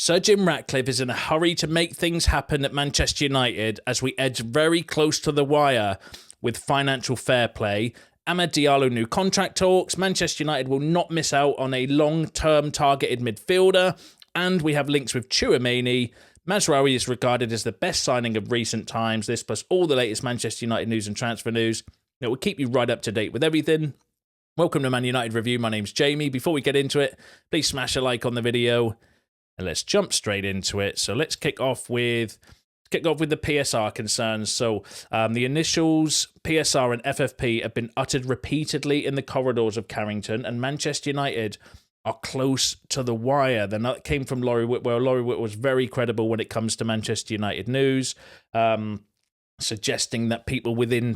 Sir Jim Ratcliffe is in a hurry to make things happen at Manchester United as we edge very close to the wire with financial fair play. Amad Diallo new contract talks. Manchester United will not miss out on a long-term targeted midfielder. And we have links with Tchouaméni. Mazraoui is regarded as the best signing of recent times. This plus all the latest Manchester United news and transfer news. It will keep you right up to date with everything. Welcome to Man United Review. My name's Jamie. Before we get into it, please smash a like on the video. And let's jump straight into it. So let's kick off with the PSR concerns. So the initials PSR and FFP have been uttered repeatedly in the corridors of Carrington, and Manchester United are close to the wire. That came from Laurie Whitwell. Laurie Whitwell was very credible when it comes to Manchester United news, suggesting that people within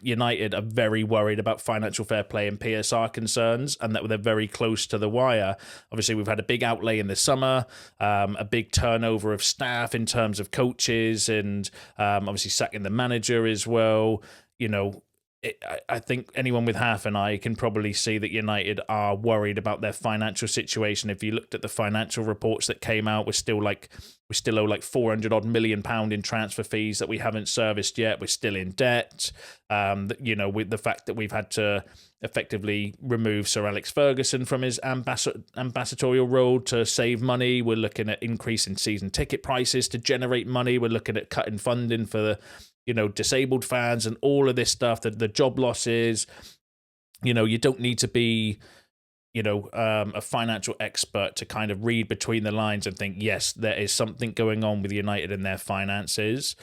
United are very worried about financial fair play and PSR concerns, and that they're very close to the wire. Obviously, we've had a big outlay in the summer, a big turnover of staff in terms of coaches, and obviously sacking the manager as well. You know, I think anyone with half an eye can probably see that United are worried about their financial situation. If you looked at the financial reports that came out, we still owe like £400 million in transfer fees that we haven't serviced yet. We're still in debt. With the fact that we've had to effectively remove Sir Alex Ferguson from his ambassadorial role to save money. We're looking at increasing season ticket prices to generate money. We're looking at cutting funding for the disabled fans and all of this stuff, the job losses. You don't need to be, a financial expert to kind of read between the lines and think, yes, there is something going on with United and their finances,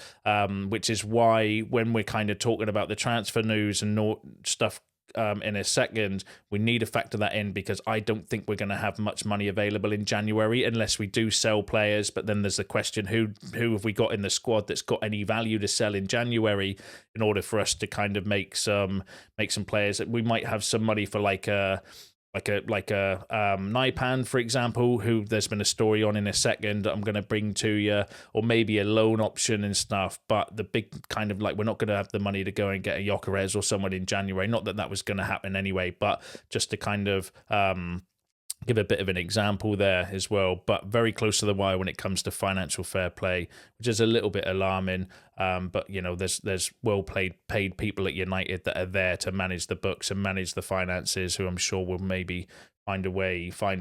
which is why when we're kind of talking about the transfer news and stuff in a second, we need to factor that in, because I don't think we're going to have much money available in January unless we do sell players. But then there's the question, who have we got in the squad that's got any value to sell in January in order for us to kind of make some players that we might have some money for, like a Nypan, for example, who there's been a story on in a second that I'm going to bring to you, or maybe a loan option and stuff. But the big kind of we're not going to have the money to go and get a Gyökeres or someone in January. Not that that was going to happen anyway, but just to kind of give a bit of an example there as well. But very close to the wire when it comes to financial fair play, which is a little bit alarming. But there's paid people at United that are there to manage the books and manage the finances, who I'm sure will maybe find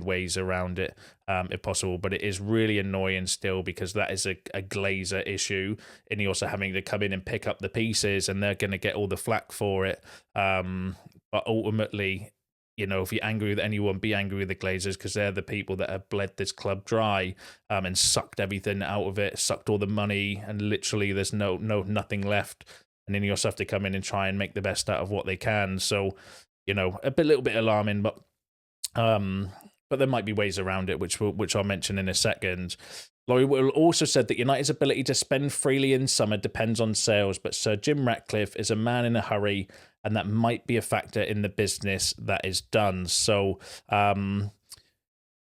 ways around it if possible. But it is really annoying still, because that is a Glazer issue, and you're also having to come in and pick up the pieces, and they're going to get all the flack for it. But ultimately, if you're angry with anyone, be angry with the Glazers, because they're the people that have bled this club dry and sucked everything out of it, sucked all the money, and literally there's nothing left. And then you also have to come in and try and make the best out of what they can. So, a little bit alarming, but there might be ways around it, which I'll mention in a second. Laurie Whitwell also said that United's ability to spend freely in summer depends on sales, but Sir Jim Ratcliffe is a man in a hurry, and that might be a factor in the business that is done. So, with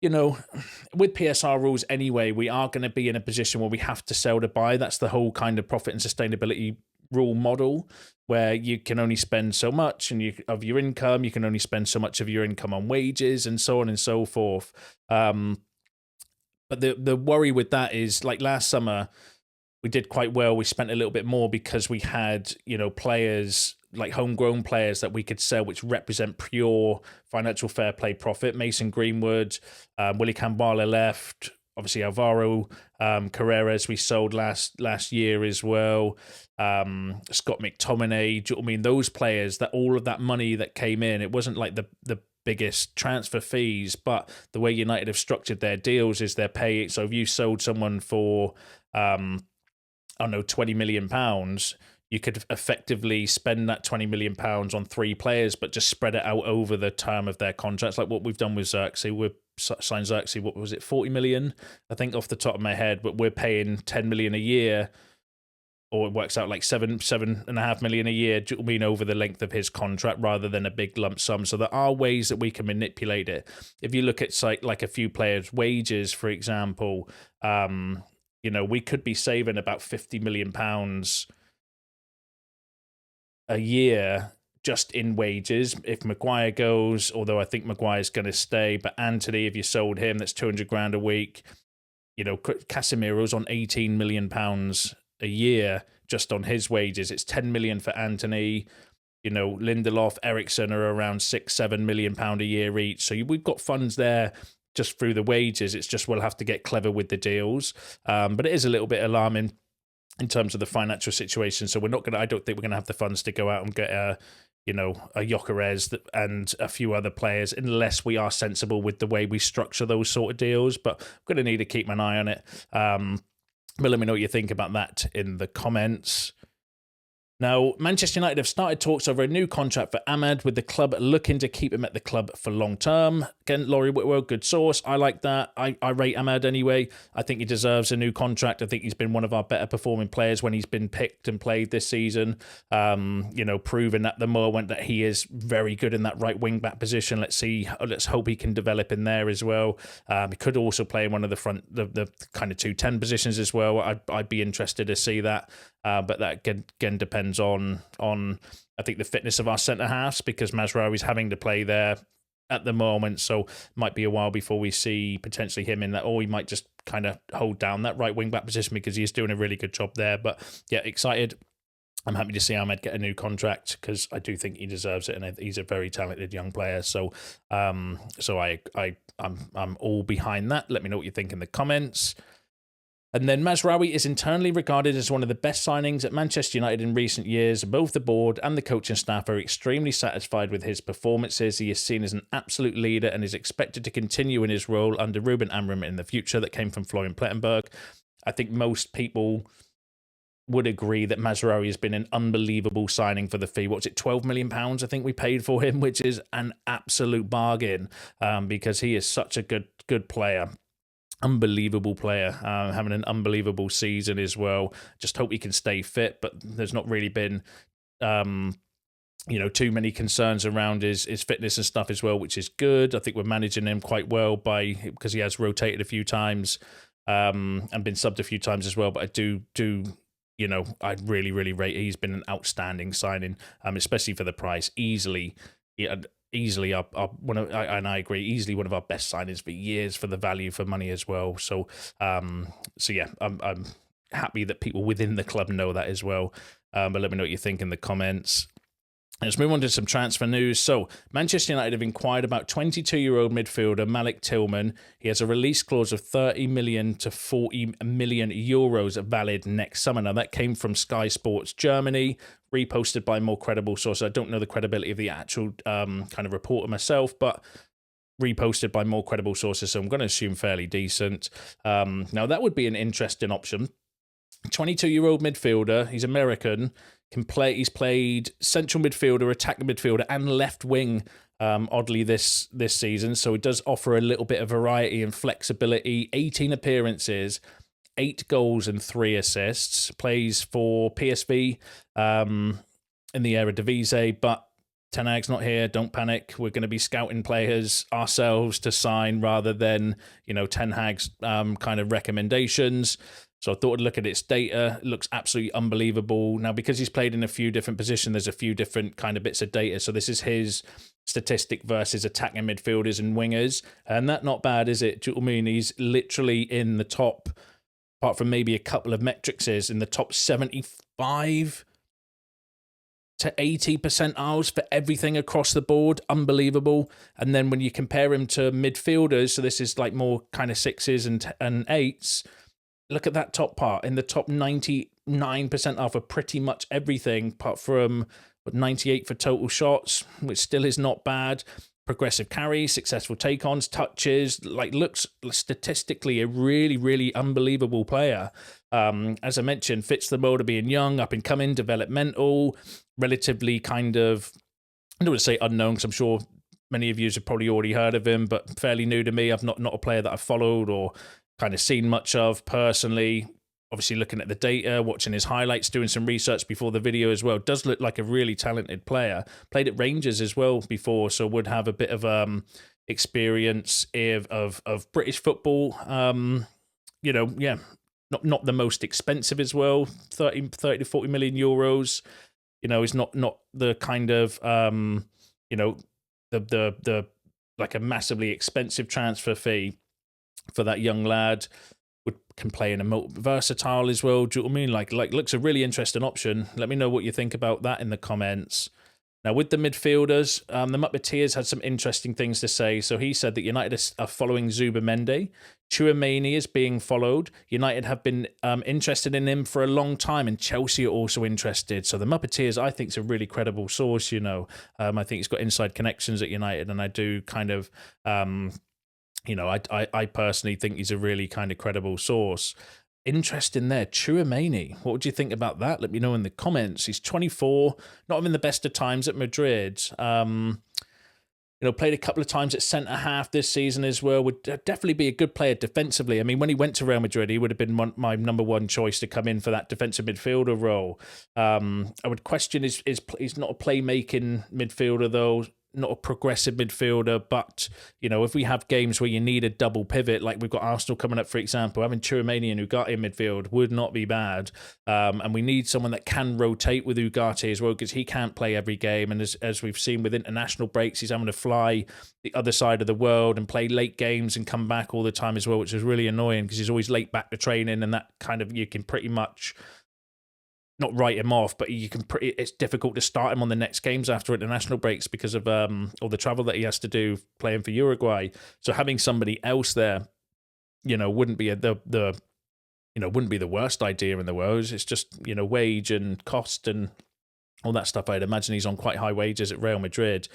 PSR rules anyway, we are going to be in a position where we have to sell to buy. That's the whole kind of profit and sustainability rule model, where you can only spend so much of your income. You can only spend so much of your income on wages, and so on and so forth. But the worry with that is, like last summer, we did quite well. We spent a little bit more because we had, players, like homegrown players that we could sell, which represent pure financial fair play profit. Mason Greenwood, Willy Kambala left. Obviously, Alvaro Carreras we sold last year as well. Scott McTominay. Do you know what I mean? Those players, that all of that money that came in, it wasn't like the biggest transfer fees, but the way United have structured their deals is they're paying. So if you sold someone for, £20 million, you could effectively spend that £20 million on 3 players, but just spread it out over the term of their contracts, like what we've done with Xerxes. We've signed Xerxes, what was it, 40 million? I think off the top of my head, but we're paying 10 million a year, or it works out like 7.5 million a year, do you know what I mean, over the length of his contract, rather than a big lump sum. So there are ways that we can manipulate it. If you look at like a few players' wages, for example, we could be saving about £50 million a year just in wages if Maguire goes, although I think Maguire's going to stay. But Anthony, if you sold him, that's 200 grand a week. Casemiro's on £18 million a year just on his wages. It's 10 million for Anthony. Lindelof, Ericsson are around £6-7 million a year each. So we've got funds there just through the wages. It's just we'll have to get clever with the deals. But it is a little bit alarming in terms of the financial situation. So I don't think we're gonna have the funds to go out and get a Gyökeres and a few other players unless we are sensible with the way we structure those sort of deals. But I'm gonna need to keep an eye on it. But let me know what you think about that in the comments. Now, Manchester United have started talks over a new contract for Ahmed, with the club looking to keep him at the club for long term. Again, Laurie Whitwell, good source. I like that. I rate Ahmed anyway. I think he deserves a new contract. I think he's been one of our better performing players when he's been picked and played this season. Proving at the moment that he is very good in that right wing back position. Let's hope he can develop in there as well. He could also play in one of the kind of 2-10 positions as well. I'd be interested to see that. But that again depends on I think the fitness of our centre halves, because Mazraoui is having to play there at the moment, so might be a while before we see potentially him in that, or he might just kind of hold down that right wing back position because he's doing a really good job there. But yeah, excited. I'm happy to see Ahmed get a new contract because I do think he deserves it, and he's a very talented young player. So I'm all behind that. Let me know what you think in the comments. And then Mazraoui is internally regarded as one of the best signings at Manchester United in recent years. Both the board and the coaching staff are extremely satisfied with his performances. He is seen as an absolute leader and is expected to continue in his role under Ruben Amorim in the future. That came from Florian Plettenberg. I think most people would agree that Mazraoui has been an unbelievable signing for the fee. What's it, £12 million I think we paid for him, which is an absolute bargain because he is such a good player. Unbelievable player, having an unbelievable season as well. Just hope he can stay fit, but there's not really been too many concerns around his fitness and stuff as well, which is good. I think we're managing him quite well because he has rotated a few times and been subbed a few times as well. But I do I really rate. He's been an outstanding signing, especially for the price. Easily and I agree, easily one of our best signings for years for the value for money as well. So yeah, I'm happy that people within the club know that as well. But let me know what you think in the comments. Let's move on to some transfer news. So, Manchester United have inquired about 22-year-old midfielder Malik Tillman. He has a release clause of 30 million to 40 million euros valid next summer. Now, that came from Sky Sports Germany, reposted by more credible sources. I don't know the credibility of the actual kind of reporter myself, but reposted by more credible sources, so I'm going to assume fairly decent. Now, that would be an interesting option. 22-year-old midfielder. He's American. He's played central midfielder, attacking midfielder, and left wing. Oddly, this season, so it does offer a little bit of variety and flexibility. 18 appearances, 8 goals and 3 assists. Plays for PSV in the Eredivisie, but Ten Hag's not here. Don't panic. We're going to be scouting players ourselves to sign rather than Ten Hag's kind of recommendations. So I thought I'd look at its data. It looks absolutely unbelievable. Now, because he's played in a few different positions, there's a few different kind of bits of data. So this is his statistic versus attacking midfielders and wingers. And that's not bad, is it? Do you know what I mean? He's literally in the top, apart from maybe a couple of metrics, in the top 75 to 80 percentiles for everything across the board. Unbelievable. And then when you compare him to midfielders, so this is like more kind of 6s and 8s, look at that top part, in the top 99% for pretty much everything, apart from 98 for total shots, which still is not bad. Progressive carries, successful take-ons, touches, looks statistically a really, really unbelievable player. As I mentioned, fits the mold of being young, up and coming, developmental, relatively kind of, I don't want to say unknown, because I'm sure many of you have probably already heard of him, but fairly new to me. I've not a player that I've followed or kind of seen much of personally. Obviously looking at the data, watching his highlights, doing some research before the video as well. Does look like a really talented player. Played at Rangers as well before, so would have a bit of experience of British football. Not the most expensive as well. 30 to 40 million euros. Is not the kind of the like a massively expensive transfer fee for that young lad. can play in a versatile as well. Do you know what I mean? Like looks a really interesting option. Let me know what you think about that in the comments. Now, with the midfielders, the Muppeteers had some interesting things to say. So he said that United are following Zubimendi. Tchouaméni is being followed. United have been interested in him for a long time, and Chelsea are also interested. So the Muppeteers, I think, is a really credible source, you know. I think he's got inside connections at United, and I do kind of... you know, I personally think he's a really kind of credible source. Interesting there, Tchouaméni. What would you think about that? Let me know in the comments. He's 24, not having the best of times at Madrid. You know, played a couple of times at centre-half this season as well. Would definitely be a good player defensively. I mean, when he went to Real Madrid, he would have been my number one choice to come in for that defensive midfielder role. I would question he's not a playmaking midfielder, though. Not a progressive midfielder, but, you know, if we have games where you need a double pivot, like we've got Arsenal coming up, for example, having Tchouaméni and Ugarte in midfield would not be bad. And we need someone that can rotate with Ugarte as well, because he can't play every game. And as we've seen with international breaks, he's having to fly the other side of the world and play late games and come back all the time as well, which is really annoying because he's always late back to training, and that kind of, you can pretty much... not write him off, but it's difficult to start him on the next games after international breaks because of all the travel that he has to do playing for Uruguay. So having somebody else there, you know, wouldn't be wouldn't be the worst idea in the world. It's just, you know, wage and cost and all that stuff. I'd imagine he's on quite high wages at Real Madrid.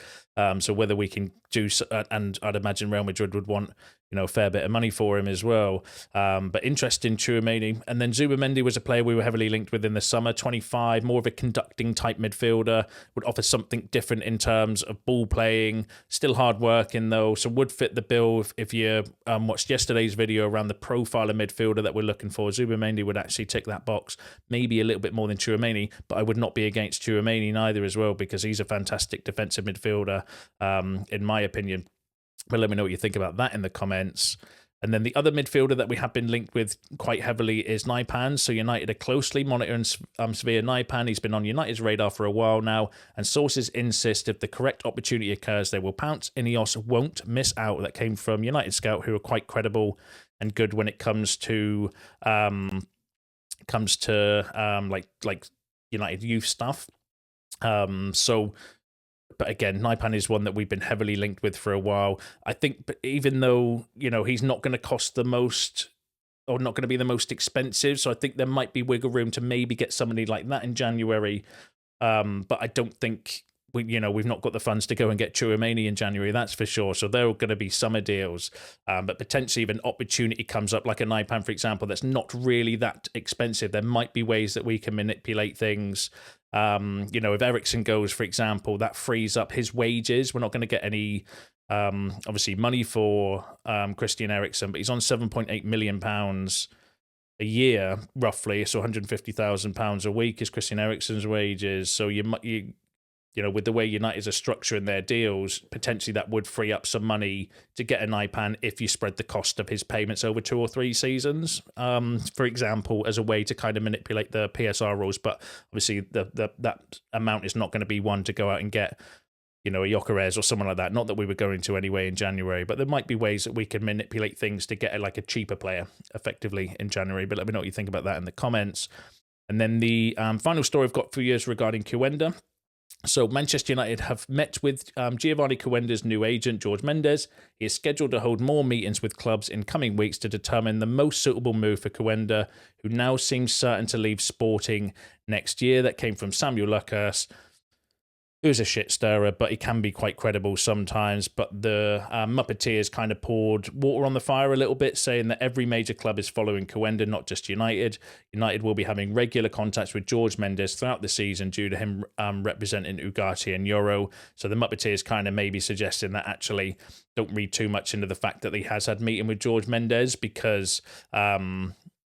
So whether we can do, and I'd imagine Real Madrid would want, you know, a fair bit of money for him as well. But interesting, Tchouaméni. And then Zubimendi was a player we were heavily linked with in the summer, 25, more of a conducting type midfielder, would offer something different in terms of ball playing, still hard working though, so would fit the bill if you watched yesterday's video around the profile of midfielder that we're looking for. Zubimendi would actually tick that box, maybe a little bit more than Tchouaméni, but I would not be against Tchouaméni neither as well, because he's a fantastic defensive midfielder, in my opinion. But let me know what you think about that in the comments. And then the other midfielder that we have been linked with quite heavily is Nypan. So United are closely monitoring Sverre Nypan. He's been on United's radar for a while now, and sources insist if the correct opportunity occurs, they will pounce. Ineos won't miss out. That came from United Scout, who are quite credible and good when it comes to like United youth stuff. But again, Nypan is one that we've been heavily linked with for a while. I think, but even though, you know, he's not going to cost the most, or not going to be the most expensive, so I think there might be wiggle room to maybe get somebody like that in January. But I don't think we've not got the funds to go and get Tchouaméni in January, that's for sure. So there are going to be summer deals, but potentially if an opportunity comes up, like a Nypan, for example, that's not really that expensive, there might be ways that we can manipulate things. If Eriksen goes, for example, that frees up his wages. We're not going to get any, obviously, money for Christian Eriksen, but he's on £7.8 million a year, roughly. So £150,000 a week is Christian Eriksen's wages. So with the way United are structuring their deals, potentially that would free up some money to get a Nypan if you spread the cost of his payments over 2 or 3 seasons, for example, as a way to kind of manipulate the PSR rules. But obviously that amount is not going to be one to go out and get, a Gyökeres or someone like that. Not that we were going to anyway in January, but there might be ways that we can manipulate things to get a cheaper player effectively in January. But let me know what you think about that in the comments. And then the final story I've got for you is regarding Quenda. So Manchester United have met with Geovany Quenda's new agent, Jorge Mendes. He is scheduled to hold more meetings with clubs in coming weeks to determine the most suitable move for Quenda, who now seems certain to leave Sporting next year. That came from Samuel Lucas, who's a shit stirrer, but he can be quite credible sometimes. But the Muppeteers kind of poured water on the fire a little bit, saying that every major club is following Quenda, not just United. United will be having regular contacts with Jorge Mendes throughout the season due to him representing Ugarte and Euro. So the Muppeteers kind of maybe suggesting that actually don't read too much into the fact that he has had meeting with Jorge Mendes, because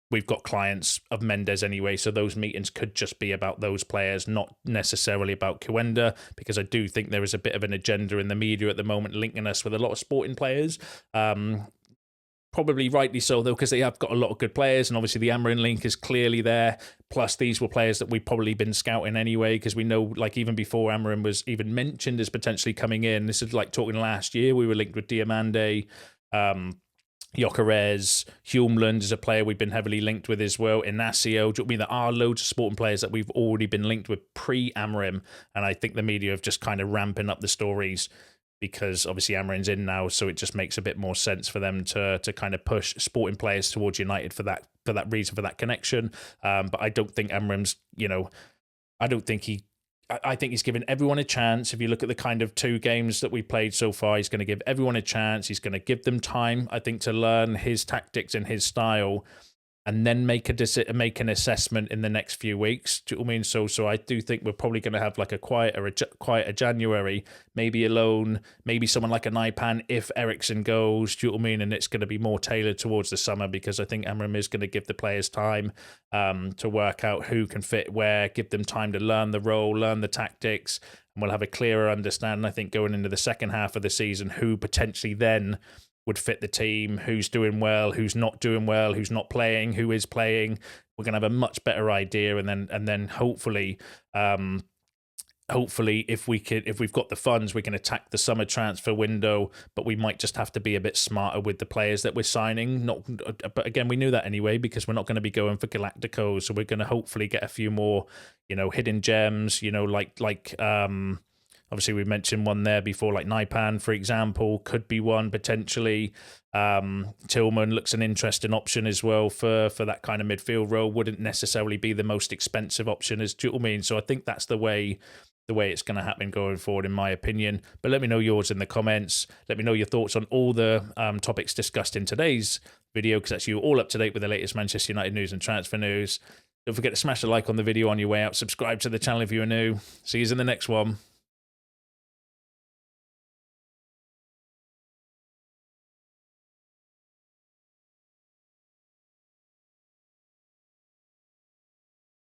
we've got clients of Mendes anyway, so those meetings could just be about those players, not necessarily about Quenda, because I do think there is a bit of an agenda in the media at the moment linking us with a lot of Sporting players. Probably rightly so, though, because they have got a lot of good players, and obviously the Amarin link is clearly there. Plus, these were players that we've probably been scouting anyway, because we know, even before Amarin was even mentioned as potentially coming in, this is talking last year, we were linked with Diamande, Gyökeres, Hjulmland is a player we've been heavily linked with as well. Inacio, do you know what I mean? There are loads of sporting players that we've already been linked with pre-Amorim, and I think the media have just kind of ramping up the stories because obviously Amorim's in now, so it just makes a bit more sense for them to kind of push sporting players towards United for that reason, for that connection. But I don't think Amorim's, I don't think I think he's given everyone a chance. If you look at the kind of 2 games that we played so far, he's going to give everyone a chance. He's going to give them time, I think, to learn his tactics and his style, and then make an assessment in the next few weeks. Do you know what I mean? So I do think we're probably going to have like a quieter January, maybe a loan, maybe someone like a Nypan if Eriksen goes. Do you know what I mean? And it's going to be more tailored towards the summer because I think Amorim is going to give the players time to work out who can fit where, give them time to learn the role, learn the tactics, and we'll have a clearer understanding, I think, going into the second half of the season, who potentially then would fit the team, who's doing well, who's not doing well, who's not playing, who is playing. We're going to have a much better idea, and then hopefully if we've got the funds, we can attack the summer transfer window, but we might just have to be a bit smarter with the players that we're signing. But again, we knew that anyway because we're not going to be going for Galacticos, so we're going to hopefully get a few more, hidden gems, like obviously, we mentioned one there before, like Nypan, for example, could be one potentially. Tillman looks an interesting option as well for that kind of midfield role. Wouldn't necessarily be the most expensive option, do you know what I mean? So I think that's the way it's going to happen going forward, in my opinion. But let me know yours in the comments. Let me know your thoughts on all the topics discussed in today's video, because that's you all up to date with the latest Manchester United news and transfer news. Don't forget to smash the like on the video on your way out. Subscribe to the channel if you are new. See you in the next one.